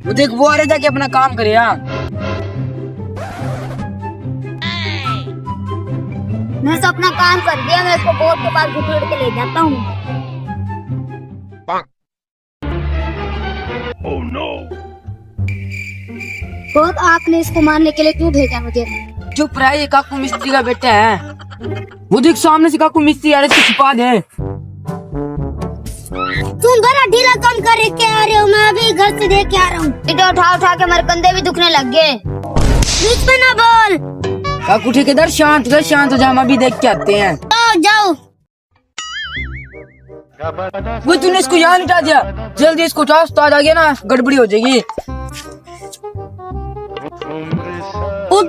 वो देख वो आ रहे जाके अपना काम करे यार। मैं तो अपना काम कर दिया, मैं इसको बोर्ड के पास घुटड़ के ले जाता हूँ। Oh no! बहुत आपने इसको मारने के लिए क्यों भेजा मुझे? चुप रहा, ये काकू मिस्त्री का बेटा है। वो देख सामने से काकू मिस्त्री आ रहे, इसको छुपा दे। तुम बड़ा ढीला काम कर के आ रहे हो, मैं अभी घर से देख के आ रहा हूँ। इधर उठा उठा के मेरे कंधे भी दुखने लग गए। बीच में ना बोल। काकू ठेकेदार शांत हो जा, हम अभी देख के आते हैं। जाओ। वो तूने इसको यहाँ लिटा दिया, जल्दी इसको उठाओ, उस्ताद आ गया ना गड़बड़ी हो जाएगी।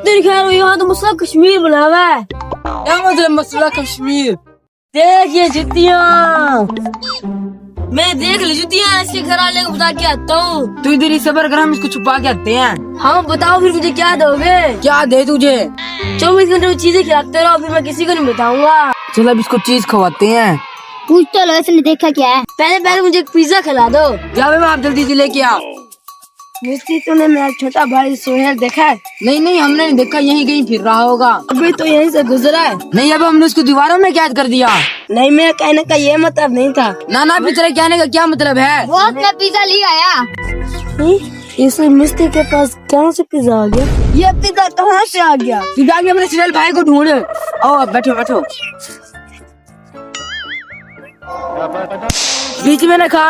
तेरी खैर यहाँ तो मसला कश्मीर बना हुआ है। क्या मतलब मसला कश्मीर? देख ये जुतियाँ, मैं देख ली जुतियाँ, इसके घर वाले को बता के आता हूँ। तू इधर ही सबर कर, हम इसको छुपा के आते हैं। हाँ बताओ फिर मुझे क्या दोगे? क्या दे तुझे? 24 घंटे में चीजें खिलाते रहो, फिर मैं किसी को नहीं बताऊंगा। चल अब इसको चीज खवाते हैं। पूछ तो लो, इसने देखा क्या है? पहले मुझे एक पिज्जा खिला दो। जावे आप जल्दी से लेके आओ। मिस्त्री तूने मेरा छोटा भाई सोहेल देखा है? नहीं हमने नहीं देखा, यहीं कहीं फिर रहा होगा। अभी तो यहीं से गुजरा है। नहीं अब हमने उसको दीवारों में कैद कर दिया। नहीं मेरा कहने का ये मतलब नहीं था। ना फिर तेरे कहने का क्या मतलब है? बहुत मैं पिज्जा ले आया। इसे मिस्त्री के पास कहाँ से पिज्जा आ गया? ये पिज्जा कहाँ से आ गया? तू जाके अपने सुहेल भाई को ढूंढ। आओ बैठो बीच में न खा।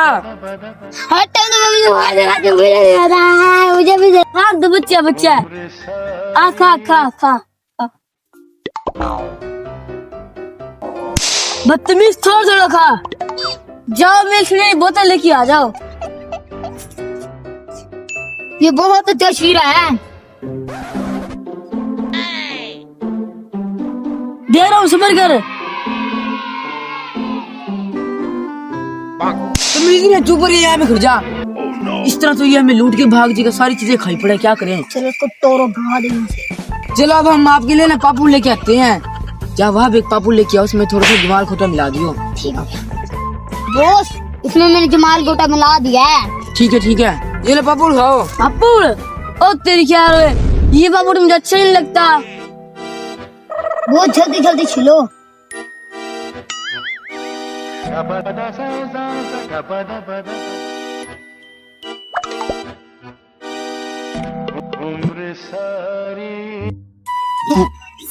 मुझे भी दे। हाँ दो बच्चा आ खा। बदतमीज थोड़ा खा। जाओ मैं बोतल लेके आ जाओ। ये बहुत अच्छा शीरा है। दे रहा हूँ, सबर कर। चुप रही यहाँ में खड़ जा। इस तरह तो ये हमें लूट के भाग जाएगा, सारी चीजें खाई पड़े, क्या करें? चलो इसको तोड़ो भगा देंगे। चलो अब हम आपके लिए ना पापू लेके आते हैं। जा वहाँ एक पापू लेके आओ, उसमें थोड़ा सा जमाल खोटा मिला दियो। ठीक है बॉस, इसमें मैंने जमाल गोटा मिला दिया है। ठीक है ये ले पापू खाओ। पापू ओ तेरी क्या है? ये पापू मुझे अच्छा नहीं लगता। बहुत जल्दी छिलो।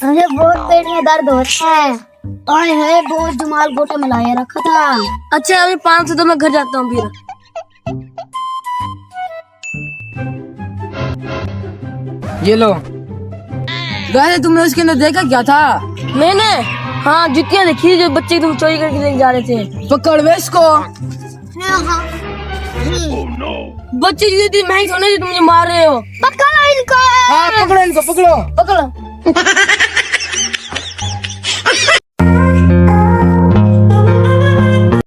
मुझे बहुत पेट में दर्द होता है। आए है बहुत जमाल गोटा मिलाया रखा था। अच्छा अभी 500 तो मैं घर जाता हूँ फिर। ये लो। वैसे तुमने उसके अंदर देखा क्या था? मैंने हाँ जुतियाँ देखी जो बच्चे तुम चोरी करके लेके जा रहे थे। पकड़ वे इसको। Oh no! बच्चे इतनी महंगी सोने तुम मुझे मार रहे हो। पकड़ो इनको। हाँ पकड़ो इनको, पकड़ो।